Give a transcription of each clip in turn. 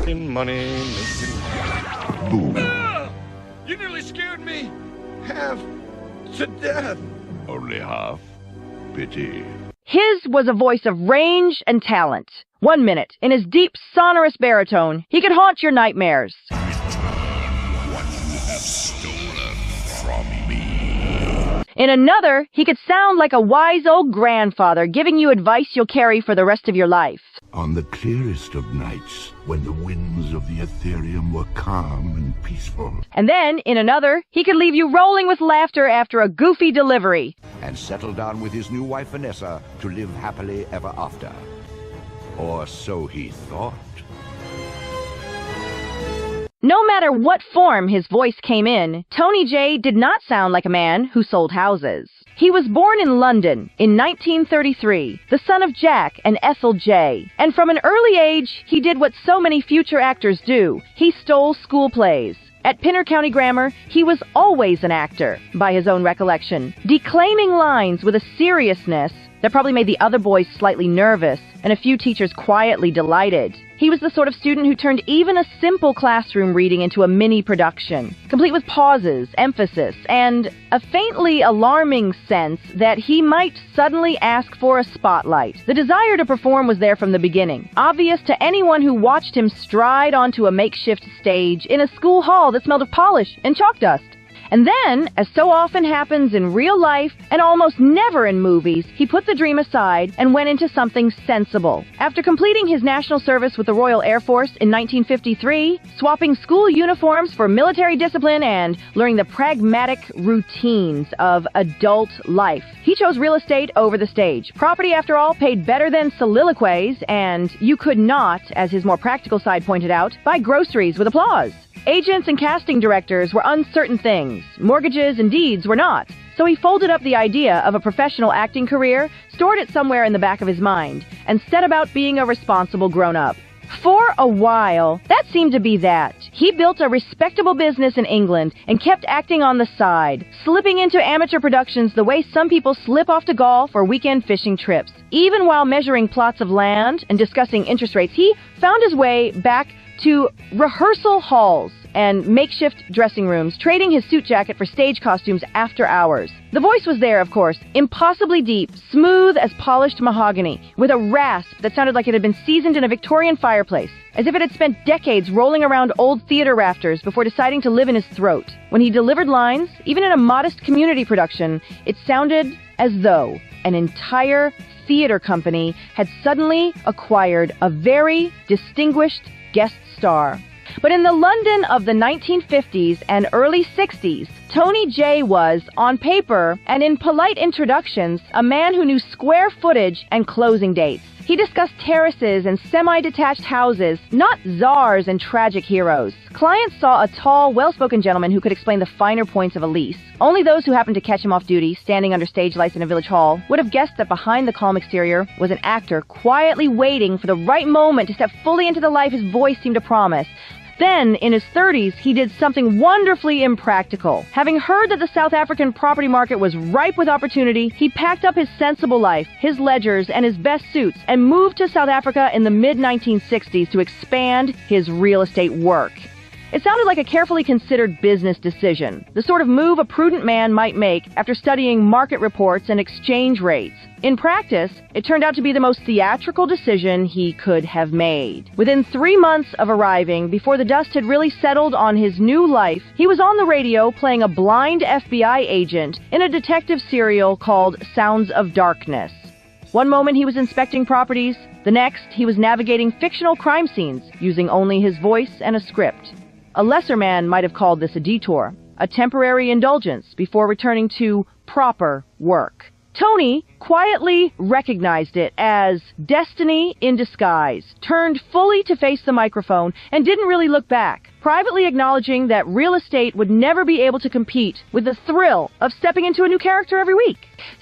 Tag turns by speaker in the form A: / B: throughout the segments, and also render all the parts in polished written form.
A: making money, making money.
B: Boom.
A: Ah! You nearly scared me half to death.
B: Only half. Pity.
C: His was a voice of range and talent. 1 minute, in his deep, sonorous baritone, he could haunt your nightmares.
B: What you have stolen from me.
C: In another, he could sound like a wise old grandfather giving you advice you'll carry for the rest of your life.
B: On the clearest of nights, when the winds of the Ethereum were calm and peaceful.
C: And then, in another, he could leave you rolling with laughter after a goofy delivery.
D: And settle down with his new wife Vanessa to live happily ever after. Or so he thought.
C: No matter what form his voice came in, Tony J did not sound like a man who sold houses. He was born in London in 1933, the son of Jack and Ethel J. And from an early age, he did what so many future actors do. He stole school plays. At Pinner County Grammar, he was always an actor, by his own recollection, declaiming lines with a seriousness that probably made the other boys slightly nervous, and a few teachers quietly delighted. He was the sort of student who turned even a simple classroom reading into a mini-production, complete with pauses, emphasis, and a faintly alarming sense that he might suddenly ask for a spotlight. The desire to perform was there from the beginning, obvious to anyone who watched him stride onto a makeshift stage in a school hall that smelled of polish and chalk dust. And then, as so often happens in real life, and almost never in movies, he put the dream aside and went into something sensible. After completing his national service with the Royal Air Force in 1953, swapping school uniforms for military discipline and learning the pragmatic routines of adult life, he chose real estate over the stage. Property, after all, paid better than soliloquies, and you could not, as his more practical side pointed out, buy groceries with applause. Agents and casting directors were uncertain things. Mortgages and deeds were not. So he folded up the idea of a professional acting career, stored it somewhere in the back of his mind, and set about being a responsible grown-up. For a while, that seemed to be that. He built a respectable business in England and kept acting on the side, slipping into amateur productions the way some people slip off to golf or weekend fishing trips. Even while measuring plots of land and discussing interest rates, he found his way back to rehearsal halls and makeshift dressing rooms, trading his suit jacket for stage costumes after hours. The voice was there, of course, impossibly deep, smooth as polished mahogany, with a rasp that sounded like it had been seasoned in a Victorian fireplace, as if it had spent decades rolling around old theater rafters before deciding to live in his throat. When he delivered lines, even in a modest community production, it sounded as though an entire theater company had suddenly acquired a very distinguished guest star. But in the London of the 1950s and early 60s, Tony J was, on paper and in polite introductions, a man who knew square footage and closing dates. He discussed terraces and semi-detached houses, not czars and tragic heroes. Clients saw a tall, well-spoken gentleman who could explain the finer points of a lease. Only those who happened to catch him off duty, standing under stage lights in a village hall, would have guessed that behind the calm exterior was an actor quietly waiting for the right moment to step fully into the life his voice seemed to promise. Then, in his 30s, he did something wonderfully impractical. Having heard that the South African property market was ripe with opportunity, he packed up his sensible life, his ledgers, and his best suits, and moved to South Africa in the mid-1960s to expand his real estate work. It sounded like a carefully considered business decision, the sort of move a prudent man might make after studying market reports and exchange rates. In practice, it turned out to be the most theatrical decision he could have made. Within 3 months of arriving, before the dust had really settled on his new life, he was on the radio playing a blind FBI agent in a detective serial called Sounds of Darkness. One moment he was inspecting properties, the next he was navigating fictional crime scenes using only his voice and a script. A lesser man might have called this a detour, a temporary indulgence before returning to proper work. Tony quietly recognized it as destiny in disguise, turned fully to face the microphone, and didn't really look back, privately acknowledging that real estate would never be able to compete with the thrill of stepping into a new character every week.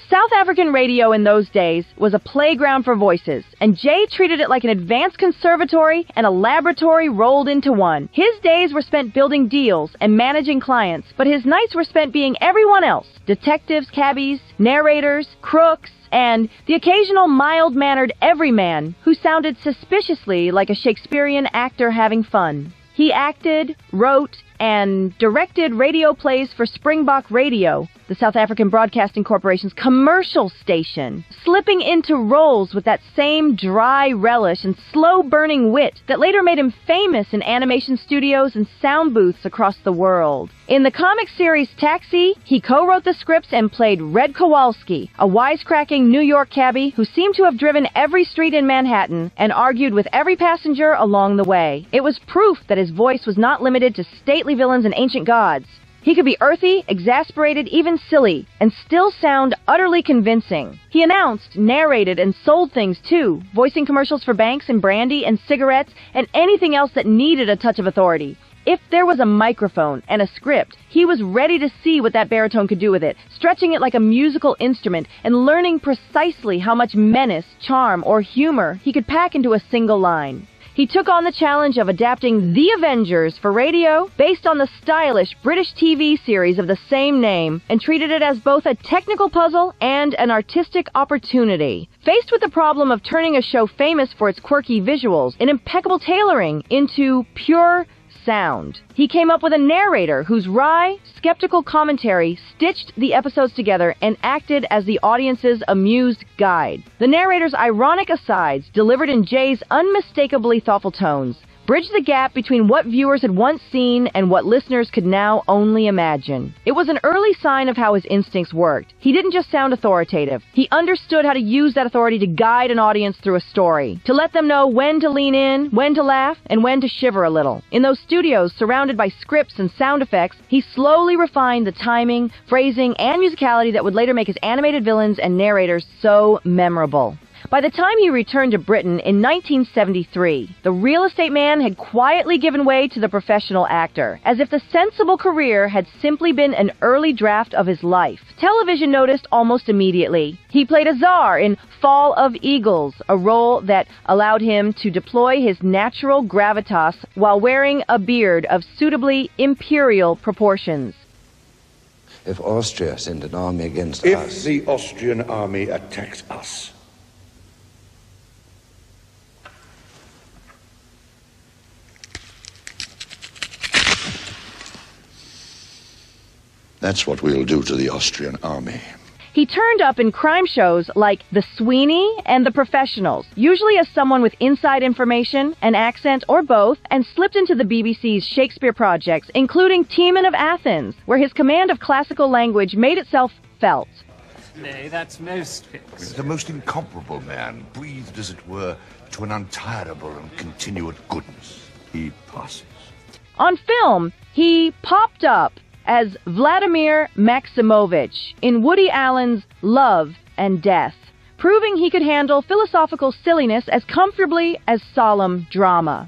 C: South African radio in those days was a playground for voices, and Jay treated it like an advanced conservatory and a laboratory rolled into one. His days were spent building deals and managing clients, but his nights were spent being everyone else: detectives, cabbies, narrators, crooks, crooks, and the occasional mild-mannered everyman who sounded suspiciously like a Shakespearean actor having fun. He acted, wrote, and directed radio plays for Springbok Radio, the South African Broadcasting Corporation's commercial station, slipping into roles with that same dry relish and slow-burning wit that later made him famous in animation studios and sound booths across the world. In the comic series Taxi, he co-wrote the scripts and played Red Kowalski, a wisecracking New York cabbie who seemed to have driven every street in Manhattan and argued with every passenger along the way. It was proof that his voice was not limited to stately villains and ancient gods. He could be earthy, exasperated, even silly, and still sound utterly convincing. He announced, narrated, and sold things too, voicing commercials for banks and brandy and cigarettes and anything else that needed a touch of authority. If there was a microphone and a script, he was ready to see what that baritone could do with it, stretching it like a musical instrument and learning precisely how much menace, charm, or humor he could pack into a single line. He took on the challenge of adapting The Avengers for radio based on the stylish British TV series of the same name and treated it as both a technical puzzle and an artistic opportunity. Faced with the problem of turning a show famous for its quirky visuals and impeccable tailoring into pure sound, he came up with a narrator whose wry, skeptical commentary stitched the episodes together and acted as the audience's amused guide. The narrator's ironic asides, delivered in Jay's unmistakably thoughtful tones, bridged the gap between what viewers had once seen and what listeners could now only imagine. It was an early sign of how his instincts worked. He didn't just sound authoritative. He understood how to use that authority to guide an audience through a story, to let them know when to lean in, when to laugh, and when to shiver a little. In those studios surrounded by scripts and sound effects, he slowly refined the timing, phrasing, and musicality that would later make his animated villains and narrators so memorable. By the time he returned to Britain in 1973, the real estate man had quietly given way to the professional actor, as if the sensible career had simply been an early draft of his life. Television noticed almost immediately. He played a czar in Fall of Eagles, a role that allowed him to deploy his natural gravitas while wearing a beard of suitably imperial proportions.
E: If Austria sent an army against
B: If
E: us...
B: the Austrian army attacks us, that's what we'll do to the Austrian army.
C: He turned up in crime shows like The Sweeney and The Professionals, usually as someone with inside information, an accent, or both, and slipped into the BBC's Shakespeare projects, including Timon of Athens, where his command of classical language made itself felt.
F: Nay, that's most fixed.
D: The most incomparable man, breathed, as it were, to an untirable and continuate goodness. He passes.
C: On film, he popped up as Vladimir Maximovich in Woody Allen's Love and Death, proving he could handle philosophical silliness as comfortably as solemn drama.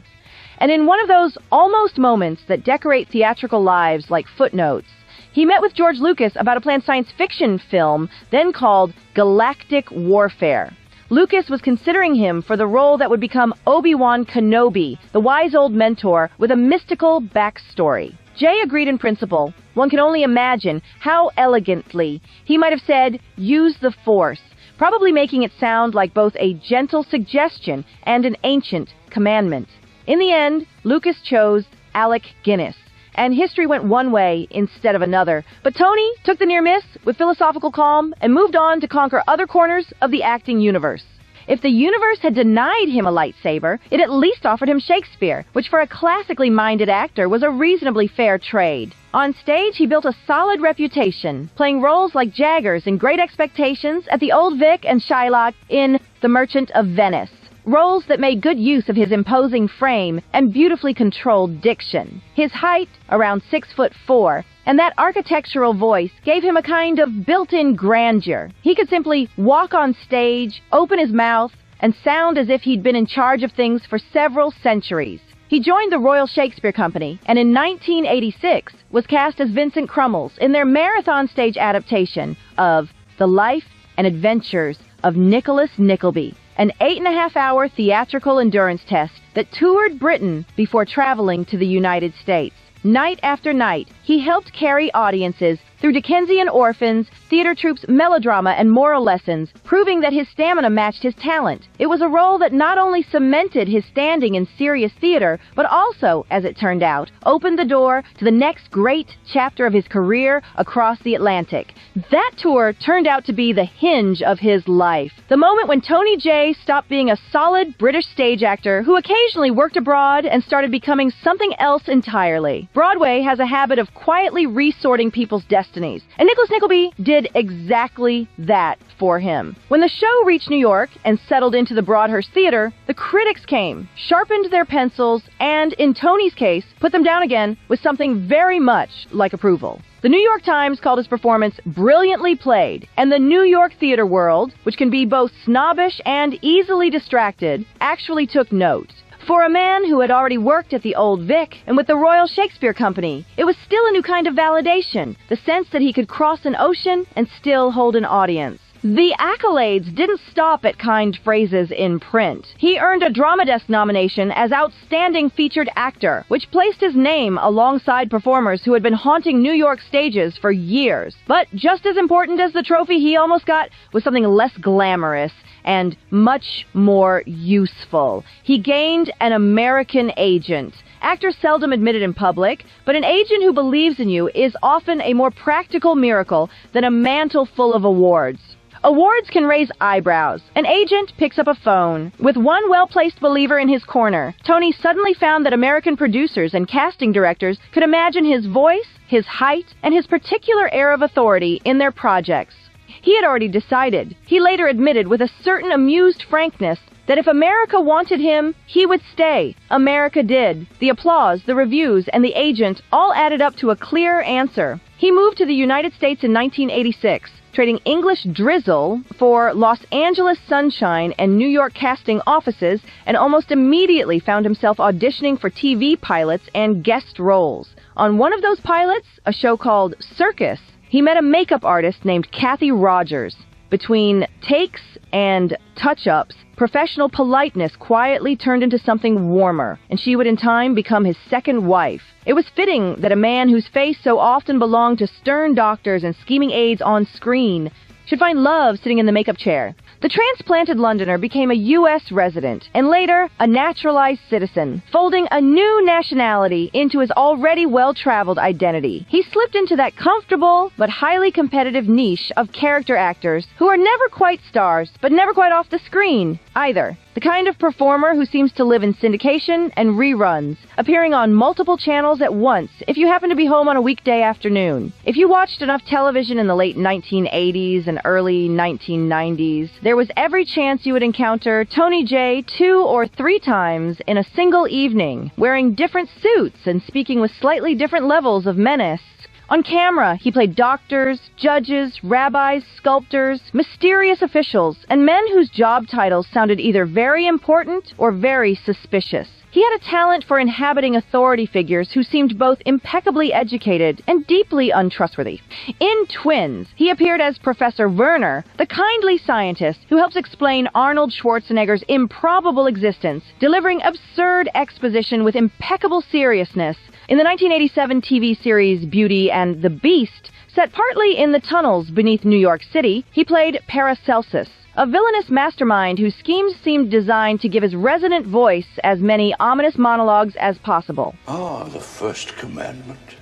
C: And in one of those almost moments that decorate theatrical lives like footnotes, he met with George Lucas about a planned science fiction film then called Galactic Warfare. Lucas was considering him for the role that would become Obi-Wan Kenobi, the wise old mentor with a mystical backstory. Jay agreed in principle. One can only imagine how elegantly he might have said, "Use the Force," probably making it sound like both a gentle suggestion and an ancient commandment. In the end, Lucas chose Alec Guinness, and history went one way instead of another. But Tony took the near miss with philosophical calm and moved on to conquer other corners of the acting universe. If the universe had denied him a lightsaber, it at least offered him Shakespeare, which for a classically minded actor was a reasonably fair trade. On stage, he built a solid reputation, playing roles like Jaggers in Great Expectations, at the Old Vic, and Shylock in The Merchant of Venice. Roles that made good use of his imposing frame and beautifully controlled diction. His height, around 6'4", and that architectural voice gave him a kind of built-in grandeur. He could simply walk on stage, open his mouth, and sound as if he'd been in charge of things for several centuries. He joined the Royal Shakespeare Company, and in 1986 was cast as Vincent Crummles in their marathon stage adaptation of The Life and Adventures of Nicholas Nickleby, an 8.5-hour theatrical endurance test that toured Britain before traveling to the United States. Night after night, he helped carry audiences through Dickensian orphans, theater troupes, melodrama, and moral lessons, proving that his stamina matched his talent. It was a role that not only cemented his standing in serious theater, but also, as it turned out, opened the door to the next great chapter of his career across the Atlantic. That tour turned out to be the hinge of his life. The moment when Tony J stopped being a solid British stage actor who occasionally worked abroad and started becoming something else entirely. Broadway has a habit of quietly resorting people's destinies, and Nicholas Nickleby did exactly that for him. When the show reached New York and settled into the Broadhurst Theater, the critics came, sharpened their pencils, and, in Tony's case, put them down again with something very much like approval. The New York Times called his performance brilliantly played, and the New York theater world, which can be both snobbish and easily distracted, actually took note. For a man who had already worked at the Old Vic and with the Royal Shakespeare Company, it was still a new kind of validation, the sense that he could cross an ocean and still hold an audience. The accolades didn't stop at kind phrases in print. He earned a Drama Desk nomination as Outstanding Featured Actor, which placed his name alongside performers who had been haunting New York stages for years. But just as important as the trophy he almost got was something less glamorous and much more useful. He gained an American agent. Actors seldom admit it in public, but an agent who believes in you is often a more practical miracle than a mantle full of awards. Awards can raise eyebrows. An agent picks up a phone. With one well-placed believer in his corner, Tony suddenly found that American producers and casting directors could imagine his voice, his height, and his particular air of authority in their projects. He had already decided. He later admitted with a certain amused frankness that if America wanted him, he would stay. America did. The applause, the reviews, and the agent all added up to a clear answer. He moved to the United States in 1986. Trading English drizzle for Los Angeles sunshine and New York casting offices, and almost immediately found himself auditioning for TV pilots and guest roles. On one of those pilots, a show called Circus, he met a makeup artist named Kathy Rogers. Between takes and touch-ups, professional politeness quietly turned into something warmer, and she would in time become his second wife. It was fitting that a man whose face so often belonged to stern doctors and scheming aides on screen should find love sitting in the makeup chair. The transplanted Londoner became a U.S. resident, and later a naturalized citizen, folding a new nationality into his already well-traveled identity. He slipped into that comfortable but highly competitive niche of character actors who are never quite stars, but never quite off the screen either. The kind of performer who seems to live in syndication and reruns, appearing on multiple channels at once if you happen to be home on a weekday afternoon. If you watched enough television in the late 1980s and early 1990s, there was every chance you would encounter Tony J 2 or 3 times in a single evening, wearing different suits and speaking with slightly different levels of menace. On camera, he played doctors, judges, rabbis, sculptors, mysterious officials, and men whose job titles sounded either very important or very suspicious. He had a talent for inhabiting authority figures who seemed both impeccably educated and deeply untrustworthy. In Twins, he appeared as Professor Werner, the kindly scientist who helps explain Arnold Schwarzenegger's improbable existence, delivering absurd exposition with impeccable seriousness. In the 1987 TV series Beauty and the Beast, set partly in the tunnels beneath New York City, he played Paracelsus, a villainous mastermind whose schemes seemed designed to give his resonant voice as many ominous monologues as possible.
B: Ah, the first commandment.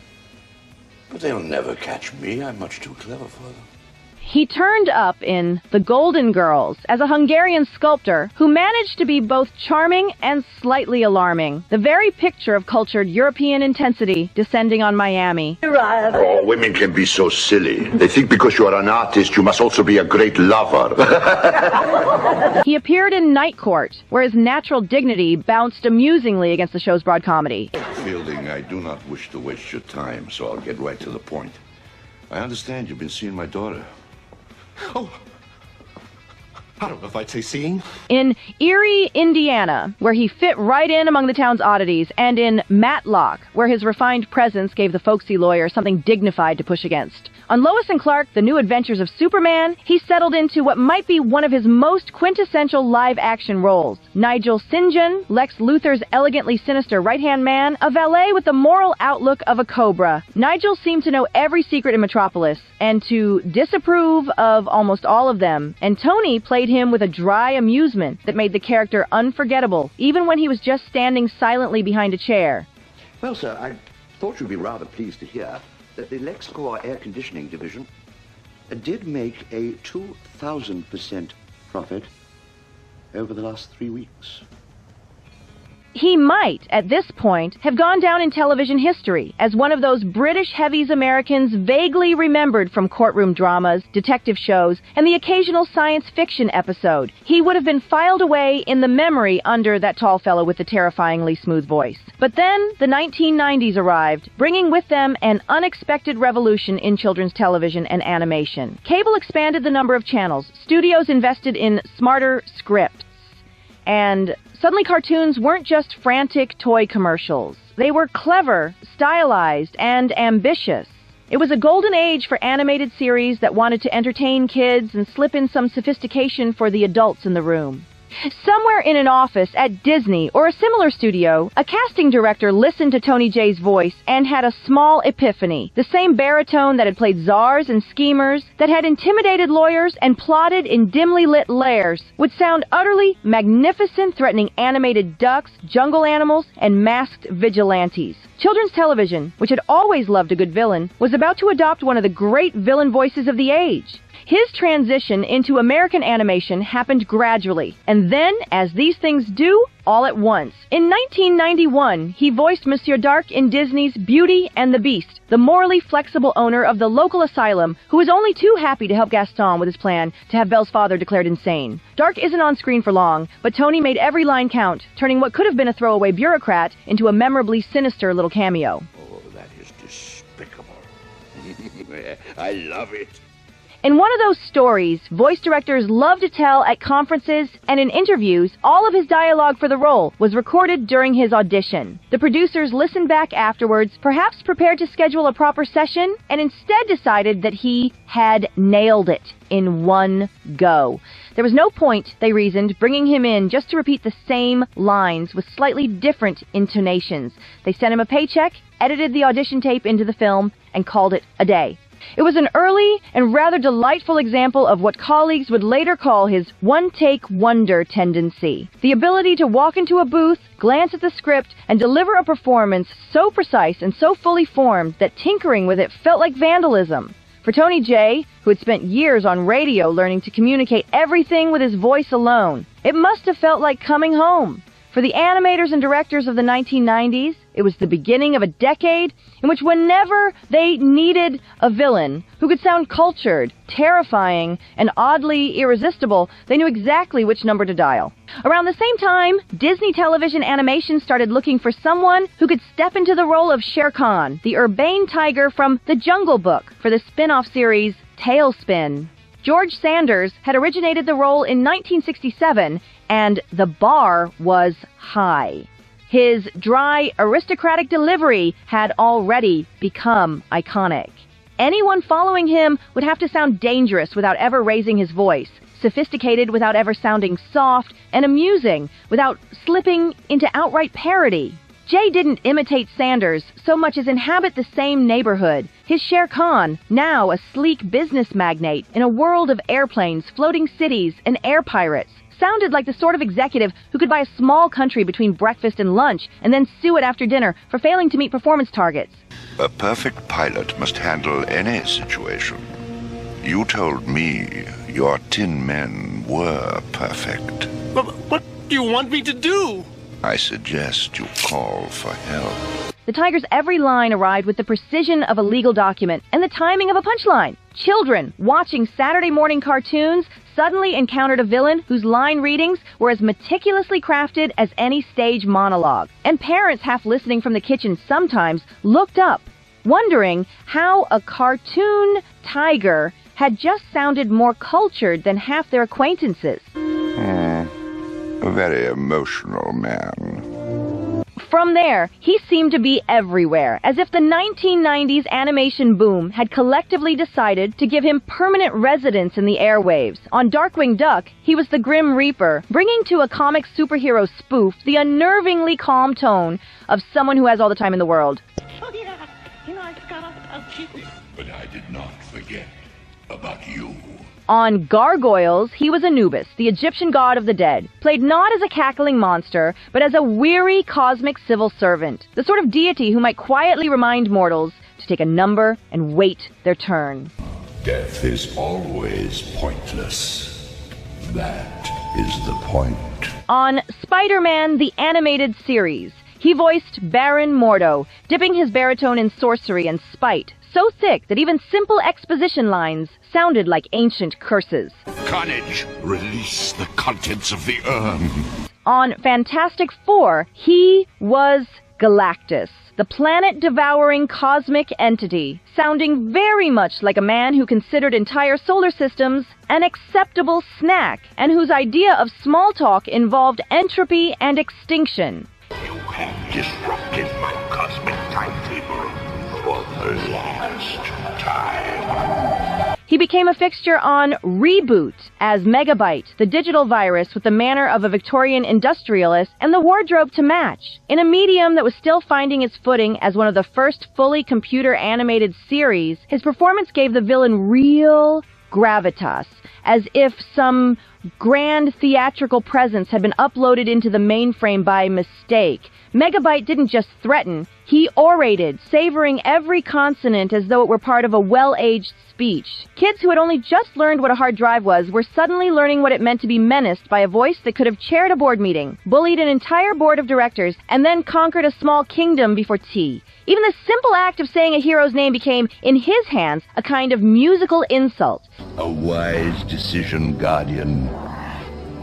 B: But they'll never catch me. I'm much too clever for them.
C: He turned up in The Golden Girls as a Hungarian sculptor who managed to be both charming and slightly alarming, the very picture of cultured European intensity descending on Miami.
B: Oh, women can be so silly. They think because you are an artist, you must also be a great lover.
C: He appeared in Night Court, where his natural dignity bounced amusingly against the show's broad comedy.
B: Fielding, I do not wish to waste your time, so I'll get right to the point. I understand you've been seeing my daughter.
G: Oh, I don't know if I'd say seeing.
C: In Erie, Indiana, where he fit right in among the town's oddities, and in Matlock, where his refined presence gave the folksy lawyer something dignified to push against. On Lois and Clark, The New Adventures of Superman, he settled into what might be one of his most quintessential live-action roles. Nigel St. John, Lex Luthor's elegantly sinister right-hand man, a valet with the moral outlook of a cobra. Nigel seemed to know every secret in Metropolis, and to disapprove of almost all of them, and Tony played him with a dry amusement that made the character unforgettable, even when he was just standing silently behind a chair.
H: Well, sir, I thought you'd be rather pleased to hear that the LexCorp Air Conditioning Division did make a 2,000% profit over the last 3 weeks.
C: He might, at this point, have gone down in television history as one of those British heavies Americans vaguely remembered from courtroom dramas, detective shows, and the occasional science fiction episode. He would have been filed away in the memory under that tall fellow with the terrifyingly smooth voice. But then the 1990s arrived, bringing with them an unexpected revolution in children's television and animation. Cable expanded the number of channels, studios invested in smarter scripts, and suddenly cartoons weren't just frantic toy commercials. They were clever, stylized, and ambitious. It was a golden age for animated series that wanted to entertain kids and slip in some sophistication for the adults in the room. Somewhere in an office at Disney or a similar studio, a casting director listened to Tony Jay's voice and had a small epiphany. The same baritone that had played czars and schemers, that had intimidated lawyers and plotted in dimly lit lairs, would sound utterly magnificent, threatening animated ducks, jungle animals, and masked vigilantes. Children's television, which had always loved a good villain, was about to adopt one of the great villain voices of the age. His transition into American animation happened gradually, and then, as these things do, all at once. In 1991, he voiced Monsieur Dark in Disney's Beauty and the Beast, the morally flexible owner of the local asylum who was only too happy to help Gaston with his plan to have Belle's father declared insane. Dark isn't on screen for long, but Tony made every line count, turning what could have been a throwaway bureaucrat into a memorably sinister little cameo.
B: Oh, that is despicable. I love it.
C: In one of those stories voice directors love to tell at conferences and in interviews, all of his dialogue for the role was recorded during his audition. The producers listened back afterwards, perhaps prepared to schedule a proper session, and instead decided that he had nailed it in one go. There was no point, they reasoned, bringing him in just to repeat the same lines with slightly different intonations. They sent him a paycheck, edited the audition tape into the film, and called it a day. It was an early and rather delightful example of what colleagues would later call his one-take wonder tendency. The ability to walk into a booth, glance at the script, and deliver a performance so precise and so fully formed that tinkering with it felt like vandalism. For Tony Jay, who had spent years on radio learning to communicate everything with his voice alone, it must have felt like coming home. For the animators and directors of the 1990s, it was the beginning of a decade in which whenever they needed a villain who could sound cultured, terrifying, and oddly irresistible, they knew exactly which number to dial. Around the same time, Disney Television Animation started looking for someone who could step into the role of Shere, the urbane tiger from The Jungle Book, for the spin-off series Tailspin. George Sanders had originated the role in 1967, and the bar was high. His dry, aristocratic delivery had already become iconic. Anyone following him would have to sound dangerous without ever raising his voice, sophisticated without ever sounding soft, and amusing without slipping into outright parody. Jay didn't imitate Sanders so much as inhabit the same neighborhood. His Shere Khan, now a sleek business magnate in a world of airplanes, floating cities, and air pirates, sounded like the sort of executive who could buy a small country between breakfast and lunch and then sue it after dinner for failing to meet performance targets.
D: A perfect pilot must handle any situation. You told me your tin men were perfect.
G: What do you want me to do?
D: I suggest you call for help.
C: The Tiger's every line arrived with the precision of a legal document and the timing of a punchline. Children watching Saturday morning cartoons suddenly encountered a villain whose line readings were as meticulously crafted as any stage monologue. And parents half listening from the kitchen sometimes looked up, wondering how a cartoon tiger had just sounded more cultured than half their acquaintances.
D: A very emotional man.
C: from there, he seemed to be everywhere, as if the 1990s animation boom had collectively decided to give him permanent residence in the airwaves. On Darkwing Duck, he was the Grim Reaper, bringing to a comic superhero spoof the unnervingly calm tone of someone who has all the time in the world.
I: Oh, yeah. I forgot about you.
B: But I did not forget about you.
C: On Gargoyles, he was Anubis, the Egyptian god of the dead, played not as a cackling monster, but as a weary cosmic civil servant, the sort of deity who might quietly remind mortals to take a number and wait their turn.
B: Death is always pointless. That is the point.
C: On Spider-Man, the animated series, he voiced Baron Mordo, dipping his baritone in sorcery and spite, so thick that even simple exposition lines sounded like ancient curses.
D: Carnage, release the contents of the urn.
C: On Fantastic Four, he was Galactus, the planet-devouring cosmic entity, sounding very much like a man who considered entire solar systems an acceptable snack, and whose idea of small talk involved entropy and extinction.
D: You have disrupted my cosmic timetable for the last time.
C: He became a fixture on Reboot as Megabyte, the digital virus with the manner of a Victorian industrialist and the wardrobe to match. In a medium that was still finding its footing as one of the first fully computer-animated series, his performance gave the villain real gravitas, as if some grand theatrical presence had been uploaded into the mainframe by mistake. Megabyte didn't just threaten, he orated, savoring every consonant as though it were part of a well-aged speech. Kids who had only just learned what a hard drive was were suddenly learning what it meant to be menaced by a voice that could have chaired a board meeting, bullied an entire board of directors, and then conquered a small kingdom before tea. Even the simple act of saying a hero's name became, in his hands, a kind of musical insult.
B: A wise decision, Guardian.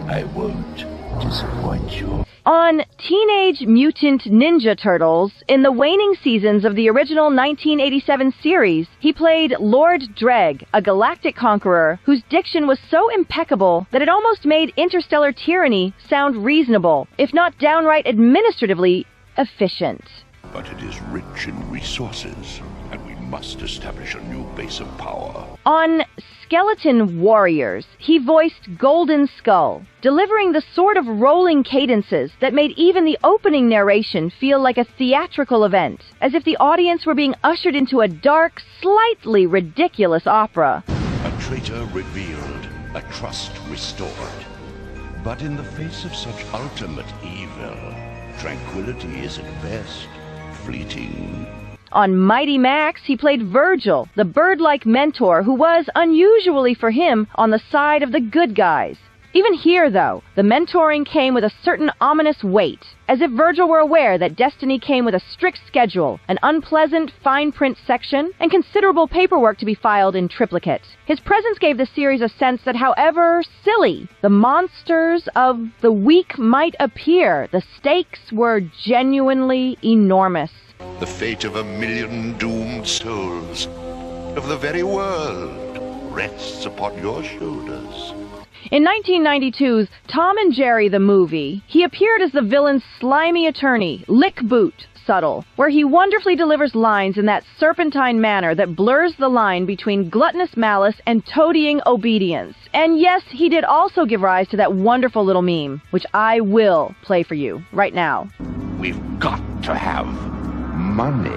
B: I won't disappoint you.
C: On Teenage Mutant Ninja Turtles, in the waning seasons of the original 1987 series, he played Lord Dreg, a galactic conqueror whose diction was so impeccable that it almost made interstellar tyranny sound reasonable, if not downright administratively efficient.
B: But it is rich in resources, and we must establish a new base of power.
C: On Skeleton Warriors, he voiced Golden Skull, delivering the sort of rolling cadences that made even the opening narration feel like a theatrical event, as if the audience were being ushered into a dark, slightly ridiculous opera.
B: A traitor revealed, a trust restored. But in the face of such ultimate evil, tranquility is at best fleeting.
C: On Mighty Max, he played Virgil, the bird-like mentor who was, unusually for him, on the side of the good guys. Even here, though, the mentoring came with a certain ominous weight, as if Virgil were aware that destiny came with a strict schedule, an unpleasant fine print section, and considerable paperwork to be filed in triplicate. His presence gave the series a sense that, however silly the monsters of the week might appear, the stakes were genuinely enormous.
D: The fate of 1,000,000 doomed souls, of the very world, rests upon your shoulders.
C: In 1992's Tom and Jerry the movie, he appeared as the villain's slimy attorney, Lick Boot Subtle, where he wonderfully delivers lines in that serpentine manner that blurs the line between gluttonous malice and toadying obedience. And yes, he did also give rise to that wonderful little meme, which I will play for you right now.
D: We've got to have money.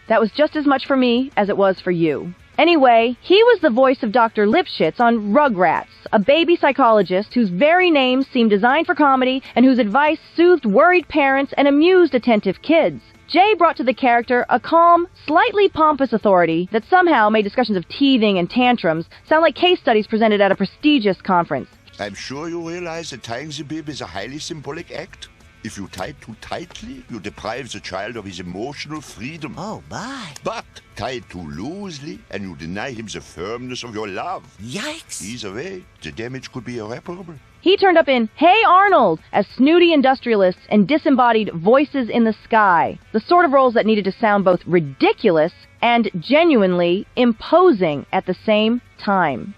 C: That was just as much for me as it was for you. Anyway, he was the voice of Dr. Lipschitz on Rugrats, a baby psychologist whose very name seemed designed for comedy and whose advice soothed worried parents and amused attentive kids. Jay brought to the character a calm, slightly pompous authority that somehow made discussions of teething and tantrums sound like case studies presented at a prestigious conference.
D: I'm sure you realize that tying the bib is a highly symbolic act. If you tie too tightly, you deprive the child of his emotional freedom.
J: Oh, my.
D: But tie too loosely, and you deny him the firmness of your love.
J: Yikes.
D: Either way, the damage could be irreparable.
C: He turned up in Hey Arnold as snooty industrialists and disembodied voices in the sky, the sort of roles that needed to sound both ridiculous and genuinely imposing at the same time.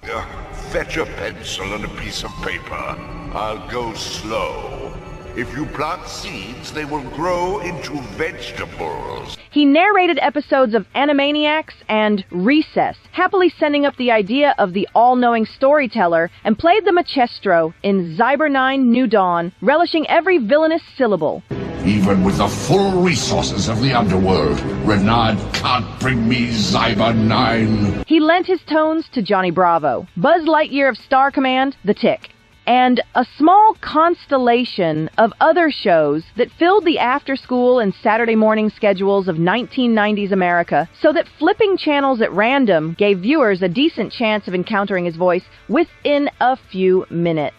D: Fetch a pencil and a piece of paper. I'll go slow. If you plant seeds, they will grow into vegetables.
C: He narrated episodes of Animaniacs and Recess, happily sending up the idea of the all-knowing storyteller, and played the maestro in Zyber 9 New Dawn, relishing every villainous syllable.
B: Even with the full resources of the underworld, Renard can't bring me Zyber 9.
C: He lent his tones to Johnny Bravo, Buzz Lightyear of Star Command, The Tick, and a small constellation of other shows that filled the after-school and Saturday morning schedules of 1990s America, so that flipping channels at random gave viewers a decent chance of encountering his voice within a few minutes.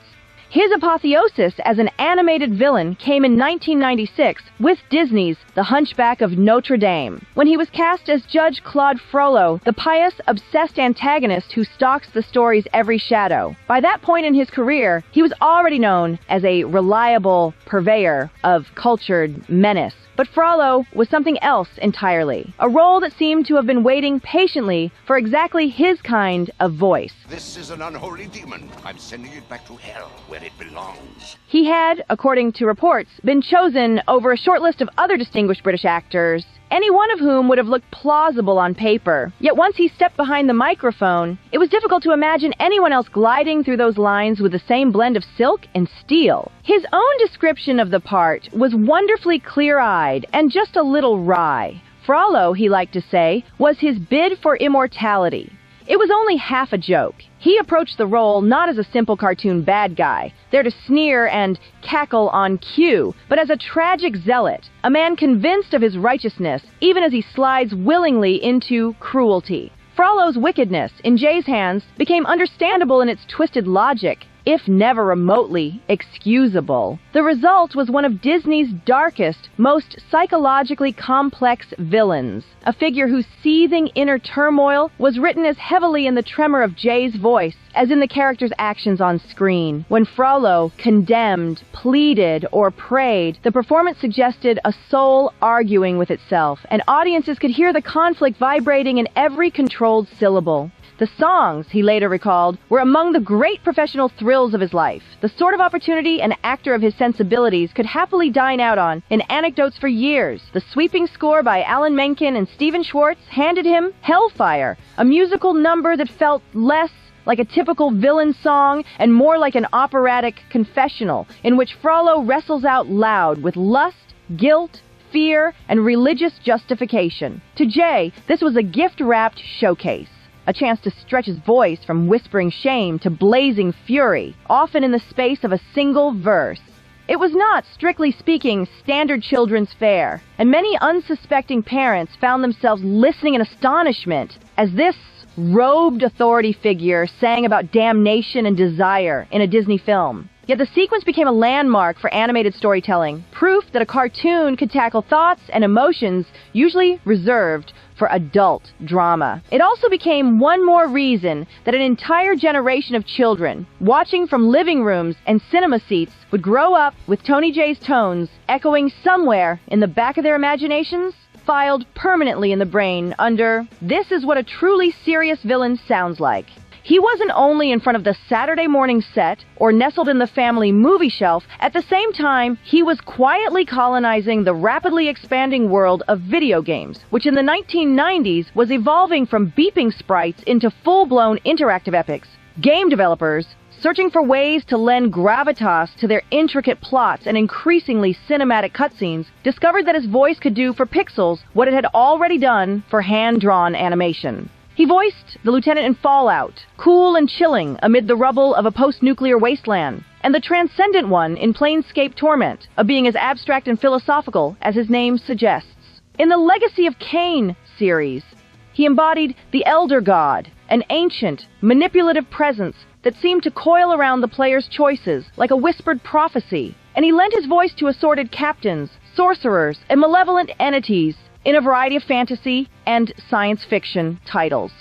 C: His apotheosis as an animated villain came in 1996 with Disney's The Hunchback of Notre Dame, when he was cast as Judge Claude Frollo, the pious, obsessed antagonist who stalks the story's every shadow. By that point in his career, he was already known as a reliable purveyor of cultured menace. But Frollo was something else entirely, a role that seemed to have been waiting patiently for exactly his kind of voice.
B: This is an unholy demon. I'm sending it back to hell, where it belongs.
C: He had, according to reports, been chosen over a short list of other distinguished British actors, any one of whom would have looked plausible on paper. Yet once he stepped behind the microphone, it was difficult to imagine anyone else gliding through those lines with the same blend of silk and steel. His own description of the part was wonderfully clear-eyed and just a little wry. Frollo, he liked to say, was his bid for immortality. It was only half a joke. He approached the role not as a simple cartoon bad guy, there to sneer and cackle on cue, but as a tragic zealot, a man convinced of his righteousness, even as he slides willingly into cruelty. Frollo's wickedness, in Jay's hands, became understandable in its twisted logic, if never remotely excusable. The result was one of Disney's darkest, most psychologically complex villains, a figure whose seething inner turmoil was written as heavily in the tremor of Jay's voice as in the character's actions on screen. When Frollo condemned, pleaded, or prayed, the performance suggested a soul arguing with itself, and audiences could hear the conflict vibrating in every controlled syllable. The songs, he later recalled, were among the great professional thrills of his life, the sort of opportunity an actor of his sensibilities could happily dine out on in anecdotes for years. The sweeping score by Alan Menken and Stephen Schwartz handed him Hellfire, a musical number that felt less like a typical villain song and more like an operatic confessional, in which Frollo wrestles out loud with lust, guilt, fear, and religious justification. To Jay, this was a gift-wrapped showcase, a chance to stretch his voice from whispering shame to blazing fury, often in the space of a single verse. It was not, strictly speaking, standard children's fare, and many unsuspecting parents found themselves listening in astonishment as this robed authority figure sang about damnation and desire in a Disney film. Yet the sequence became a landmark for animated storytelling, proof that a cartoon could tackle thoughts and emotions usually reserved for adult drama. It also became one more reason that an entire generation of children, watching from living rooms and cinema seats, would grow up with Tony Jay's tones echoing somewhere in the back of their imaginations, filed permanently in the brain under, "This is what a truly serious villain sounds like." He wasn't only in front of the Saturday morning set or nestled in the family movie shelf. At the same time, he was quietly colonizing the rapidly expanding world of video games, which in the 1990s was evolving from beeping sprites into full-blown interactive epics. Game developers, searching for ways to lend gravitas to their intricate plots and increasingly cinematic cutscenes, discovered that his voice could do for pixels what it had already done for hand-drawn animation. He voiced the lieutenant in Fallout, cool and chilling amid the rubble of a post-nuclear wasteland, and the transcendent one in Planescape Torment, a being as abstract and philosophical as his name suggests. In the Legacy of Kain series, he embodied the Elder God, an ancient, manipulative presence that seemed to coil around the player's choices like a whispered prophecy, and he lent his voice to assorted captains, sorcerers, and malevolent entities in a variety of fantasy and science fiction titles.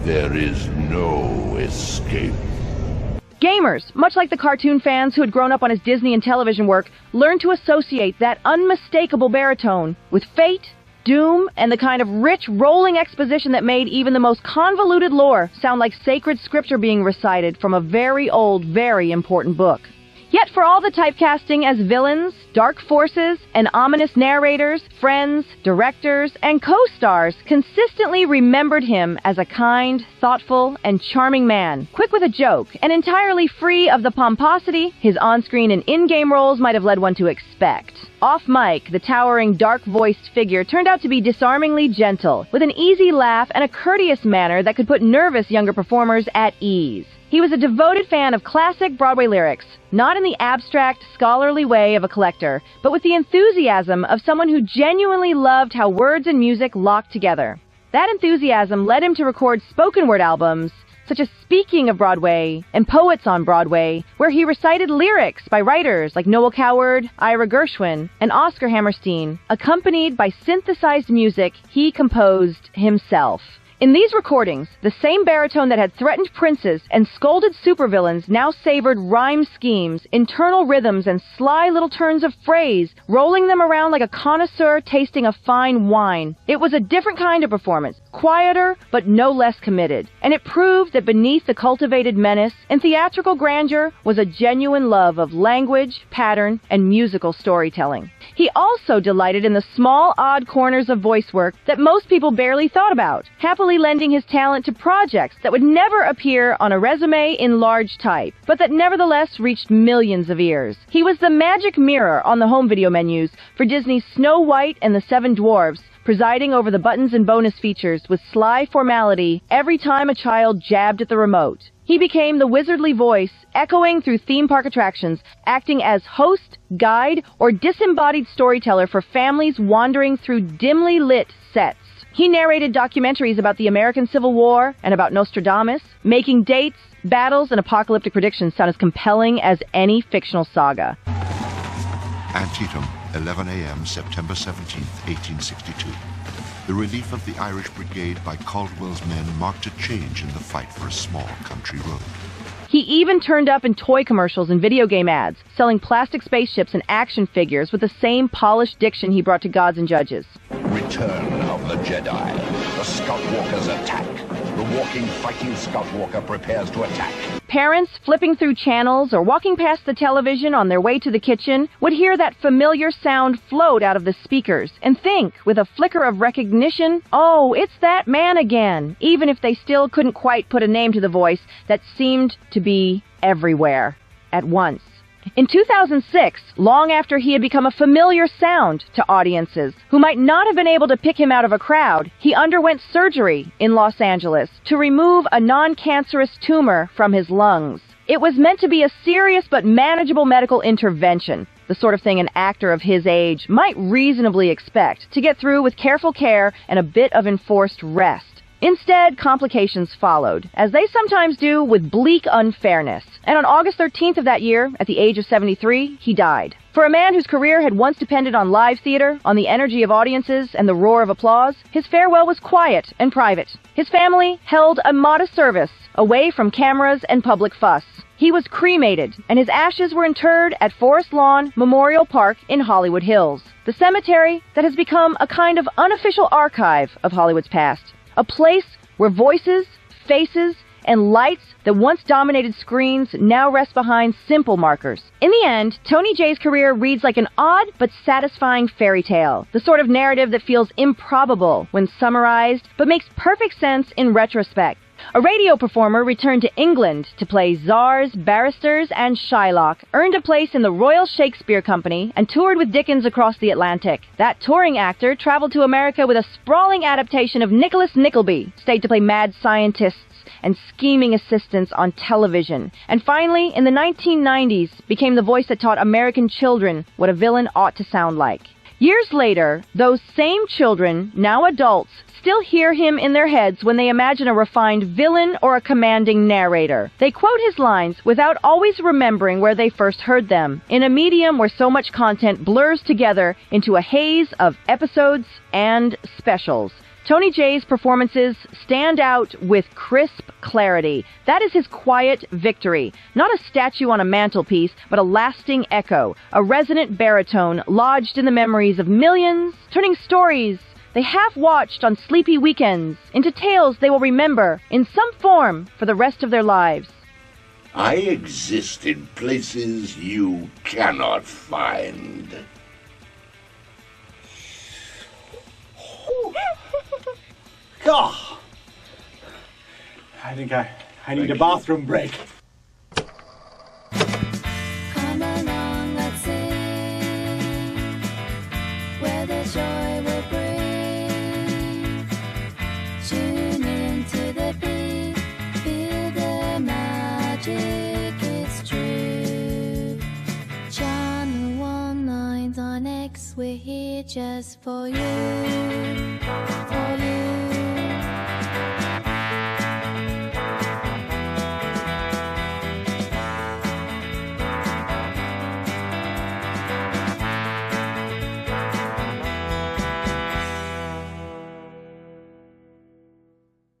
B: There is no escape.
C: Gamers, much like the cartoon fans who had grown up on his Disney and television work, learned to associate that unmistakable baritone with fate, doom, and the kind of rich, rolling exposition that made even the most convoluted lore sound like sacred scripture being recited from a very old, very important book. Yet for all the typecasting as villains, dark forces, and ominous narrators, friends, directors, and co-stars consistently remembered him as a kind, thoughtful, and charming man, quick with a joke, and entirely free of the pomposity his on-screen and in-game roles might have led one to expect. Off-mic, the towering, dark-voiced figure turned out to be disarmingly gentle, with an easy laugh and a courteous manner that could put nervous younger performers at ease. He was a devoted fan of classic Broadway lyrics, not in the abstract, scholarly way of a collector, but with the enthusiasm of someone who genuinely loved how words and music locked together. That enthusiasm led him to record spoken-word albums, such as Speaking of Broadway and Poets on Broadway, where he recited lyrics by writers like Noel Coward, Ira Gershwin, and Oscar Hammerstein, accompanied by synthesized music he composed himself. In these recordings, the same baritone that had threatened princes and scolded supervillains now savored rhyme schemes, internal rhythms, and sly little turns of phrase, rolling them around like a connoisseur tasting a fine wine. It was a different kind of performance, quieter but no less committed, and it proved that beneath the cultivated menace and theatrical grandeur was a genuine love of language, pattern, and musical storytelling. He also delighted in the small, odd corners of voice work that most people barely thought about, happily lending his talent to projects that would never appear on a resume in large type, but that nevertheless reached millions of ears. He was the magic mirror on the home video menus for Disney's Snow White and the Seven Dwarfs, presiding over the buttons and bonus features with sly formality every time a child jabbed at the remote. He became the wizardly voice, echoing through theme park attractions, acting as host, guide, or disembodied storyteller for families wandering through dimly lit sets. He narrated documentaries about the American Civil War and about Nostradamus, making dates, battles, and apocalyptic predictions sound as compelling as any fictional saga.
D: Antietam, 11 a.m., September 17, 1862. The relief of the Irish Brigade by Caldwell's men marked a change in the fight for a small country road.
C: He even turned up in toy commercials and video game ads, selling plastic spaceships and action figures with the same polished diction he brought to gods and judges.
B: Return of the Jedi. The Scout Walkers attack. The walking, fighting Scout Walker prepares to attack.
C: Parents flipping through channels or walking past the television on their way to the kitchen would hear that familiar sound float out of the speakers and think, with a flicker of recognition, oh, it's that man again, even if they still couldn't quite put a name to the voice that seemed to be everywhere at once. In 2006, long after he had become a familiar sound to audiences who might not have been able to pick him out of a crowd, he underwent surgery in Los Angeles to remove a non-cancerous tumor from his lungs. It was meant to be a serious but manageable medical intervention, the sort of thing an actor of his age might reasonably expect to get through with careful care and a bit of enforced rest. Instead, complications followed, as they sometimes do with bleak unfairness. And on August 13th of that year, at the age of 73, he died. For a man whose career had once depended on live theater, on the energy of audiences, and the roar of applause, his farewell was quiet and private. His family held a modest service, away from cameras and public fuss. He was cremated, and his ashes were interred at Forest Lawn Memorial Park in Hollywood Hills, the cemetery that has become a kind of unofficial archive of Hollywood's past. A place where voices, faces, and lights that once dominated screens now rest behind simple markers. In the end, Tony Jay's career reads like an odd but satisfying fairy tale, the sort of narrative that feels improbable when summarized, but makes perfect sense in retrospect. A radio performer returned to England to play czars, barristers, and Shylock, earned a place in the Royal Shakespeare Company, and toured with Dickens across the Atlantic. That touring actor traveled to America with a sprawling adaptation of Nicholas Nickleby, stayed to play mad scientists and scheming assistants on television, and finally, in the 1990s, became the voice that taught American children what a villain ought to sound like. Years later, those same children, now adults, still hear him in their heads when they imagine a refined villain or a commanding narrator. They quote his lines without always remembering where they first heard them, in a medium where so much content blurs together into a haze of episodes and specials. Tony Jay's performances stand out with crisp clarity. That is his quiet victory. Not a statue on a mantelpiece, but a lasting echo, a resonant baritone lodged in the memories of millions, turning stories they half-watched on sleepy weekends into tales they will remember in some form for the rest of their lives.
B: I exist in places you cannot find.
J: Oh, I think I need a bathroom break.
K: Come along, let's sing, where the joy will bring. Tune into the beat, feel the magic, it's true. Channel 1 lines on X, we're here just for you, for you.